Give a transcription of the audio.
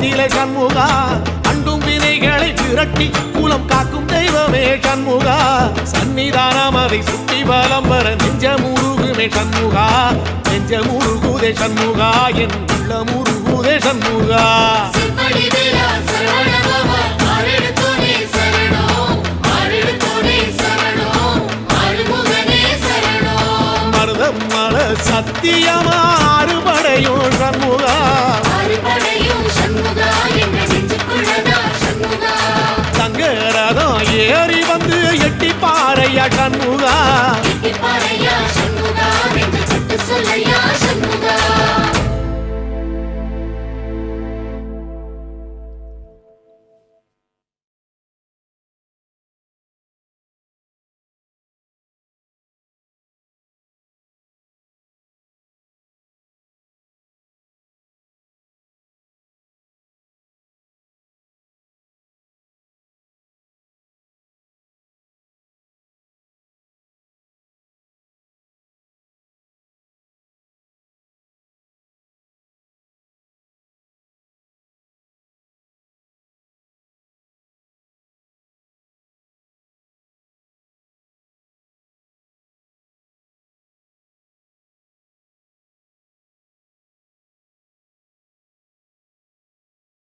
நிலை சண்முகா அண்டும் வினைகளை விரட்டி குலம் காக்கும் தெய்வமே சண்முகா சன்னிதானம் அதை சுற்றி பலம் வர நெஞ்சமுருகுமே சண்முகா நெஞ்சமுருகுதே சண்முகா என் உள்ளமுருகுதே சண்முகா மருதம் மல சத்தியமா அறுபடையும் சண்முகா தங்கரதம் ஏறி வந்து எட்டி பாறையா சண்முகா